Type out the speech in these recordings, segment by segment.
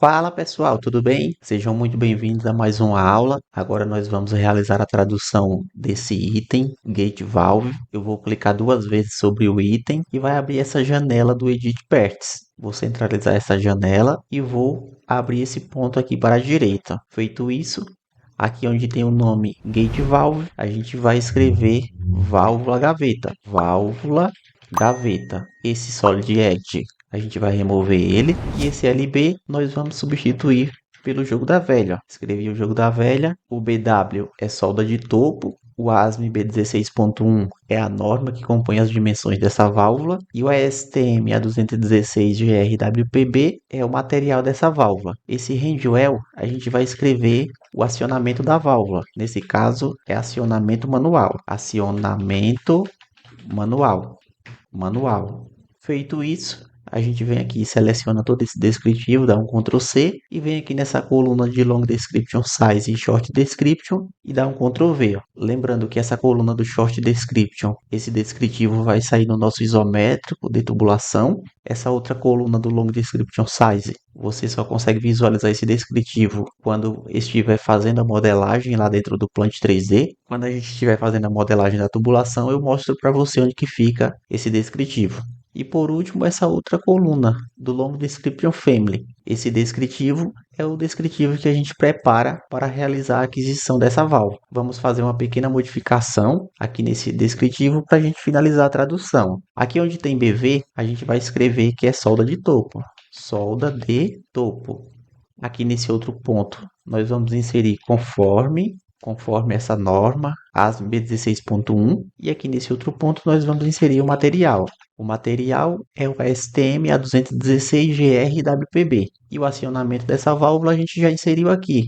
Fala pessoal, tudo bem? Sejam muito bem-vindos a mais uma aula. Agora nós vamos realizar a tradução desse item, Gate Valve. Eu vou clicar duas vezes sobre o item e vai abrir essa janela do Edit Parts. Vou centralizar essa janela e vou abrir esse ponto aqui para a direita. Feito isso, aqui onde tem o nome Gate Valve, a gente vai escrever válvula gaveta. Válvula gaveta. Esse Solid Edge a gente vai remover ele e esse LB nós vamos substituir pelo jogo da velha. Escrevi o jogo da velha, o BW é solda de topo, o ASME B16.1 é a norma que compõe as dimensões dessa válvula e o ASTM A216 GRWPB é o material dessa válvula. Esse handwell a gente vai escrever o acionamento da válvula. Nesse caso é acionamento manual. Acionamento manual. Feito isso, a gente vem aqui e seleciona todo esse descritivo, dá um Ctrl C e vem aqui nessa coluna de Long Description Size e Short Description e dá um Ctrl V. Ó. Lembrando que essa coluna do Short Description, esse descritivo vai sair no nosso isométrico de tubulação. Essa outra coluna do Long Description Size, você só consegue visualizar esse descritivo quando estiver fazendo a modelagem lá dentro do Plant 3D. Quando a gente estiver fazendo a modelagem da tubulação, eu mostro para você onde que fica esse descritivo. E por último, essa outra coluna do Long Description Family. Esse descritivo é o descritivo que a gente prepara para realizar a aquisição dessa válvula. Vamos fazer uma pequena modificação aqui nesse descritivo para a gente finalizar a tradução. Aqui onde tem BV, a gente vai escrever que é solda de topo. Solda de topo. Aqui nesse outro ponto, nós vamos inserir conforme essa norma, ASME B16.1, e aqui nesse outro ponto nós vamos inserir o material. O material é o ASTM A216GR-WPB, e o acionamento dessa válvula a gente já inseriu aqui,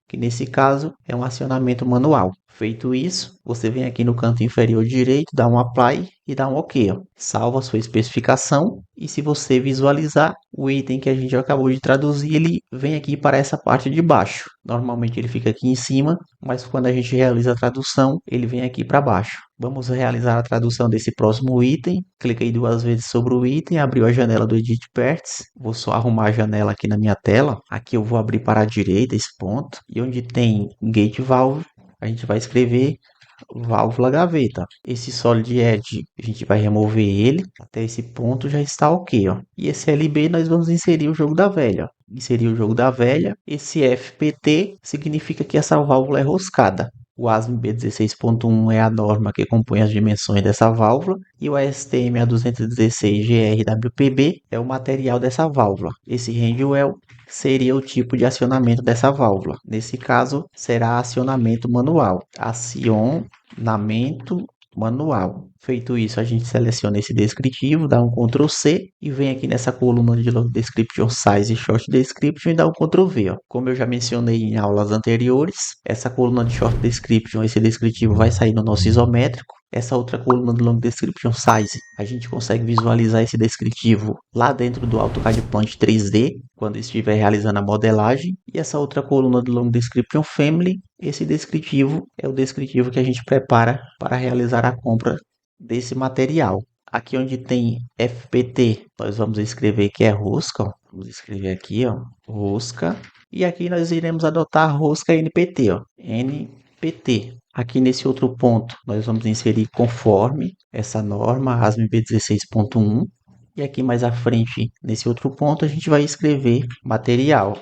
que nesse caso é um acionamento manual. Feito isso, você vem aqui no canto inferior direito, dá um Apply e dá um OK. Ó. Salva a sua especificação e se você visualizar o item que a gente acabou de traduzir, ele vem aqui para essa parte de baixo. Normalmente ele fica aqui em cima, mas quando a gente realiza a tradução, ele vem aqui para baixo. Vamos realizar a tradução desse próximo item. Cliquei duas vezes sobre o item, abriu a janela do Edit Parts. Vou só arrumar a janela aqui na minha tela. Aqui eu vou abrir para a direita esse ponto. E onde tem Gate Valve, a gente vai escrever válvula gaveta. Esse Solid Edge, a gente vai remover ele. Até esse ponto já está ok. Ó. E esse LB nós vamos inserir o jogo da velha. Ó. Inserir o jogo da velha. Esse FPT significa que essa válvula é roscada. O ASME B16.1 é a norma que compõe as dimensões dessa válvula e o ASTM A216 GRWPB é o material dessa válvula. Esse handwell seria o tipo de acionamento dessa válvula. Nesse caso, será acionamento manual. Acionamento manual. Feito isso, a gente seleciona esse descritivo, dá um Ctrl C e vem aqui nessa coluna de Description Size e Short Description e dá um Ctrl V. Ó. Como eu já mencionei em aulas anteriores, essa coluna de Short Description, esse descritivo vai sair no nosso isométrico. Essa outra coluna do Long Description Size, a gente consegue visualizar esse descritivo lá dentro do AutoCAD Plant 3D, quando estiver realizando a modelagem. E essa outra coluna do Long Description Family, esse descritivo é o descritivo que a gente prepara para realizar a compra desse material. Aqui onde tem FPT, nós vamos escrever que é rosca. Ó. Vamos escrever aqui, ó, rosca. E aqui nós iremos adotar a rosca NPT, ó, NPT. Aqui nesse outro ponto, nós vamos inserir conforme essa norma ASME B16.1. E aqui mais à frente, nesse outro ponto, a gente vai escrever material.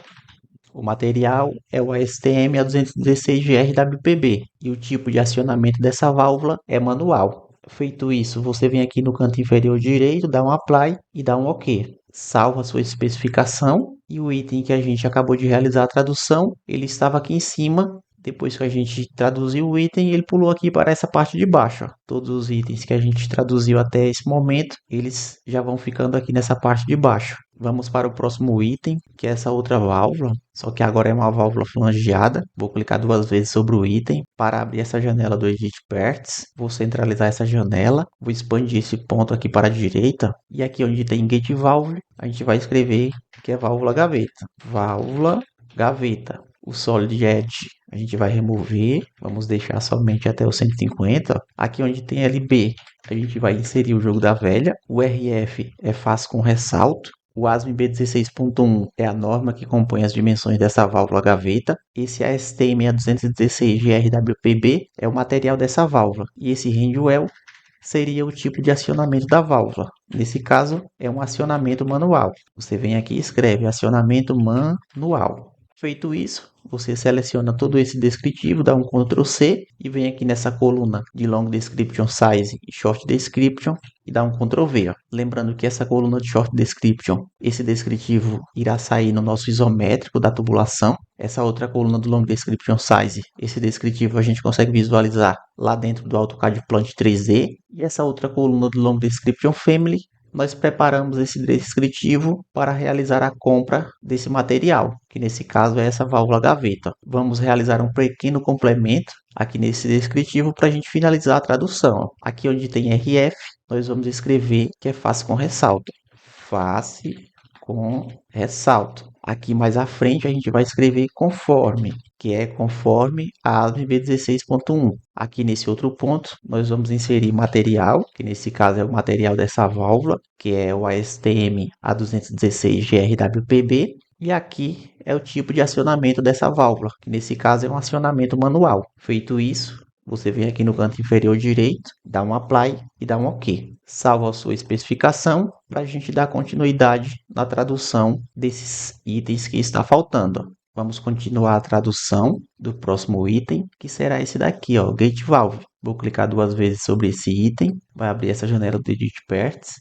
O material é o ASTM A216GR-WPB e o tipo de acionamento dessa válvula é manual. Feito isso, você vem aqui no canto inferior direito, dá um Apply e dá um OK. Salva a sua especificação e o item que a gente acabou de realizar a tradução, ele estava aqui em cima. Depois que a gente traduziu o item, ele pulou aqui para essa parte de baixo. Ó. Todos os itens que a gente traduziu até esse momento, eles já vão ficando aqui nessa parte de baixo. Vamos para o próximo item, que é essa outra válvula, só que agora é uma válvula flangeada. Vou clicar duas vezes sobre o item para abrir essa janela do Edit Parts. Vou centralizar essa janela, vou expandir esse ponto aqui para a direita. E aqui onde tem Gate Valve, a gente vai escrever que é válvula gaveta. Válvula gaveta. O Solid Edge a gente vai remover, vamos deixar somente até o 150. Aqui onde tem LB, a gente vai inserir o jogo da velha. O RF é faz com ressalto. O ASME B16.1 é a norma que compõe as dimensões dessa válvula gaveta. Esse ASTM A216 GRWPB é o material dessa válvula. E esse handwell seria o tipo de acionamento da válvula. Nesse caso, é um acionamento manual. Você vem aqui e escreve acionamento manual. Feito isso, você seleciona todo esse descritivo, dá um Ctrl C e vem aqui nessa coluna de Long Description Size e Short Description e dá um Ctrl V. Ó. Lembrando que essa coluna de Short Description, esse descritivo irá sair no nosso isométrico da tubulação. Essa outra coluna do Long Description Size, esse descritivo a gente consegue visualizar lá dentro do AutoCAD Plant 3D. E essa outra coluna do Long Description Family, nós preparamos esse descritivo para realizar a compra desse material, que nesse caso é essa válvula gaveta. Vamos realizar um pequeno complemento aqui nesse descritivo para a gente finalizar a tradução. Aqui onde tem RF, nós vamos escrever que é face com ressalto. Face com ressalto. Aqui mais à frente a gente vai escrever conforme, que é conforme a ASME B16.1. Aqui nesse outro ponto nós vamos inserir material, que nesse caso é o material dessa válvula, que é o ASTM A216 GRWPB. E aqui é o tipo de acionamento dessa válvula, que nesse caso é um acionamento manual. Feito isso, você vem aqui no canto inferior direito, dá um Apply e dá um OK. Salva a sua especificação para a gente dar continuidade na tradução desses itens que está faltando. Vamos continuar a tradução do próximo item, que será esse daqui, ó, Gate Valve. Vou clicar duas vezes sobre esse item, vai abrir essa janela do Edit Parts.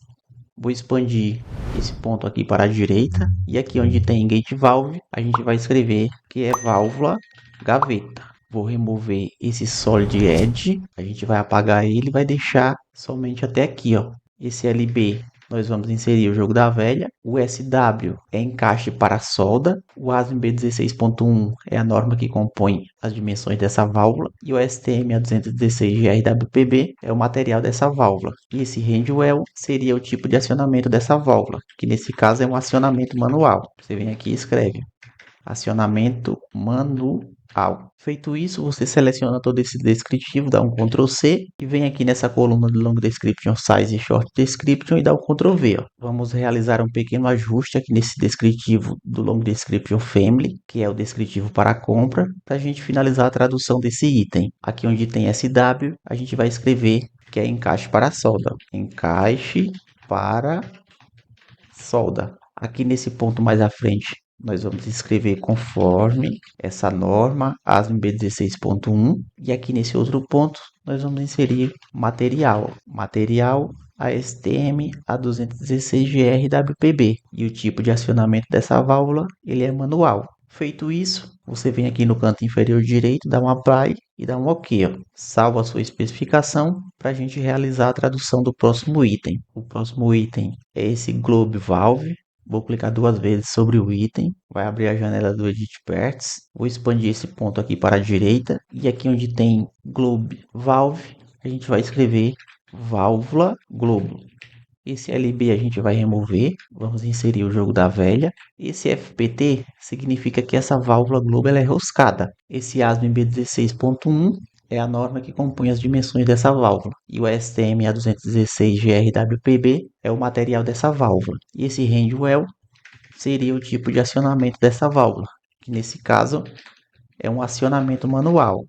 Vou expandir esse ponto aqui para a direita e aqui onde tem Gate Valve, a gente vai escrever que é válvula gaveta. Vou remover esse Solid Edge, a gente vai apagar ele e vai deixar somente até aqui, ó. Esse LB nós vamos inserir o jogo da velha. O SW é encaixe para solda. O ASME B16.1 é a norma que compõe as dimensões dessa válvula. E o STM A216 GRWPB é o material dessa válvula. E esse handwell seria o tipo de acionamento dessa válvula, que nesse caso é um acionamento manual. Você vem aqui e escreve acionamento manual. Feito isso, você seleciona todo esse descritivo, dá um Ctrl C e vem aqui nessa coluna de Long Description Size e Short Description e dá um Ctrl V. Ó. Vamos realizar um pequeno ajuste aqui nesse descritivo do Long Description Family, que é o descritivo para a compra, para a gente finalizar a tradução desse item. Aqui onde tem SW, a gente vai escrever que é encaixe para solda. Encaixe para solda. Aqui nesse ponto mais à frente, nós vamos escrever conforme essa norma ASME B16.1 e aqui nesse outro ponto nós vamos inserir material, material ASTM A216 GRWPB e o tipo de acionamento dessa válvula ele é manual. Feito isso, você vem aqui no canto inferior direito, dá um Apply e dá um OK. Ó. Salva a sua especificação para a gente realizar a tradução do próximo item. O próximo item é esse Globe Valve. Vou clicar duas vezes sobre o item, vai abrir a janela do Edit Parts. Vou expandir esse ponto aqui para a direita e aqui onde tem Globe Valve, a gente vai escrever válvula globo. Esse LB a gente vai remover, vamos inserir o jogo da velha. Esse FPT significa que essa válvula globo ela é roscada. Esse ASME B16.1 é a norma que compõe as dimensões dessa válvula. E o STM A216 GRWPB é o material dessa válvula. E esse handwell seria o tipo de acionamento dessa válvula, que nesse caso é um acionamento manual.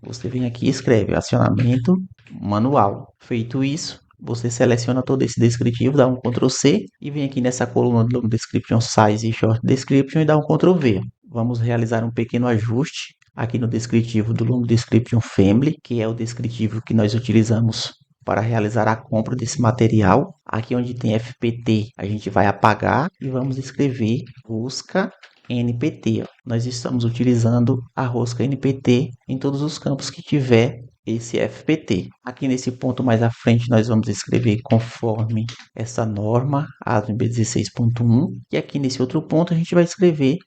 Você vem aqui e escreve acionamento manual. Feito isso, você seleciona todo esse descritivo, dá um Ctrl C e vem aqui nessa coluna do Long Description Size e Short Description e dá um Ctrl V. Vamos realizar um pequeno ajuste aqui no descritivo do Long Description Family, que é o descritivo que nós utilizamos para realizar a compra desse material. Aqui onde tem FPT, a gente vai apagar e vamos escrever busca NPT. Ó. Nós estamos utilizando a rosca NPT em todos os campos que tiver esse FPT. Aqui nesse ponto mais à frente nós vamos escrever conforme essa norma ASME B16.1 e aqui nesse outro ponto a gente vai escrever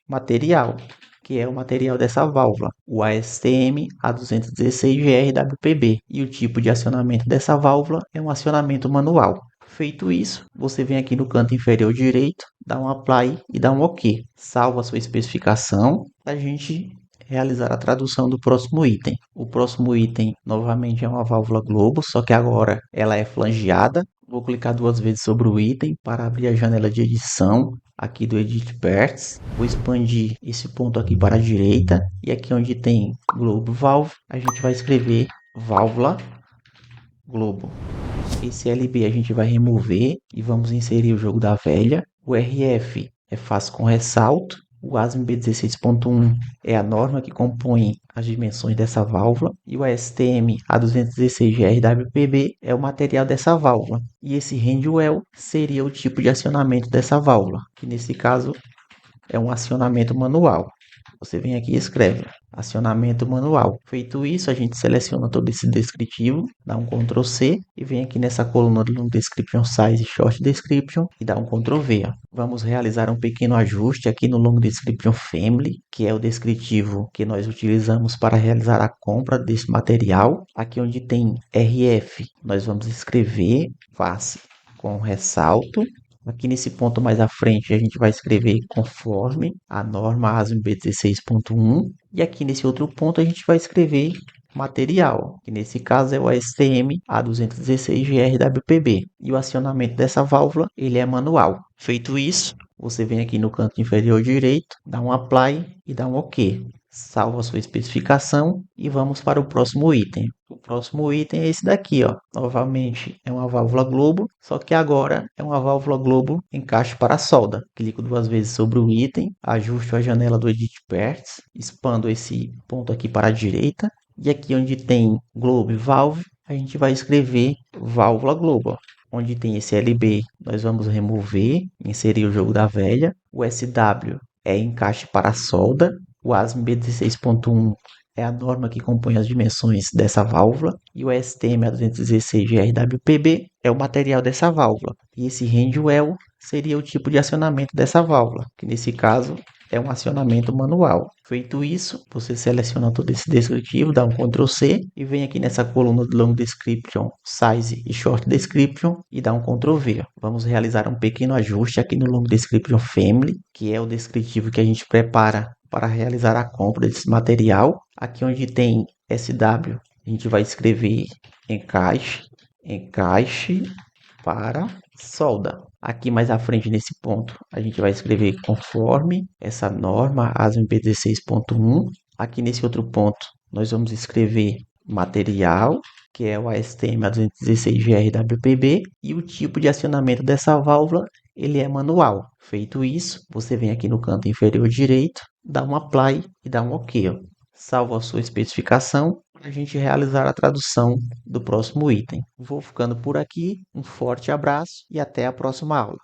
material, que é o material dessa válvula, o ASTM A216 GRWPB e o tipo de acionamento dessa válvula é um acionamento manual. Feito isso, você vem aqui no canto inferior direito, dá um Apply e dá um OK. Salva a sua especificação para a gente realizar a tradução do próximo item. O próximo item, novamente, é uma válvula globo, só que agora ela é flangeada. Vou clicar duas vezes sobre o item para abrir a janela de edição aqui do Edit Parts. Vou expandir esse ponto aqui para a direita e aqui onde tem Globo Valve, a gente vai escrever válvula Globo. Esse LB a gente vai remover e vamos inserir o jogo da velha. O RF é fácil com ressalto. O ASME B16.1 é a norma que compõe as dimensões dessa válvula. E o ASTM A216GRWPB é o material dessa válvula. E esse handwell seria o tipo de acionamento dessa válvula, que nesse caso é um acionamento manual. Você vem aqui e escreve acionamento manual. Feito isso, a gente seleciona todo esse descritivo, dá um Ctrl C e vem aqui nessa coluna do Long Description Size e Short Description e dá um Ctrl V. Ó. Vamos realizar um pequeno ajuste aqui no Long Description Family, que é o descritivo que nós utilizamos para realizar a compra desse material. Aqui onde tem RF, nós vamos escrever face com ressalto. Aqui nesse ponto mais à frente, a gente vai escrever conforme a norma ASME B16.1. E aqui nesse outro ponto, a gente vai escrever material, que nesse caso é o ASTM A216GRWPB. E o acionamento dessa válvula, ele é manual. Feito isso, você vem aqui no canto inferior direito, dá um Apply e dá um OK. Salva a sua especificação e vamos para o próximo item. O próximo item é esse daqui, ó. Novamente é uma válvula globo, só que agora é uma válvula globo encaixe para solda. Clico duas vezes sobre o item, ajusto a janela do Edit Parts, expando esse ponto aqui para a direita e aqui onde tem globo e valve, a gente vai escrever válvula globo, ó. Onde tem esse LB, nós vamos remover, inserir o jogo da velha. O SW é encaixe para solda. O ASME B16.1 é a norma que compõe as dimensões dessa válvula. E o STM A216GRWPB é o material dessa válvula. E esse handwell seria o tipo de acionamento dessa válvula, que nesse caso é um acionamento manual. Feito isso, você seleciona todo esse descritivo, dá um Ctrl C e vem aqui nessa coluna de Long Description, Size e Short Description e dá um Ctrl V. Vamos realizar um pequeno ajuste aqui no Long Description Family, que é o descritivo que a gente prepara para realizar a compra desse material. Aqui onde tem SW, a gente vai escrever encaixe para solda. Aqui mais à frente nesse ponto, a gente vai escrever conforme essa norma ASME B16.1. Aqui nesse outro ponto, nós vamos escrever material, que é o ASTM A216GRWPB, e o tipo de acionamento dessa válvula, ele é manual. Feito isso, você vem aqui no canto inferior direito, dá um Apply e dá um OK. Ó. Salva a sua especificação para a gente realizar a tradução do próximo item. Vou ficando por aqui, um forte abraço e até a próxima aula.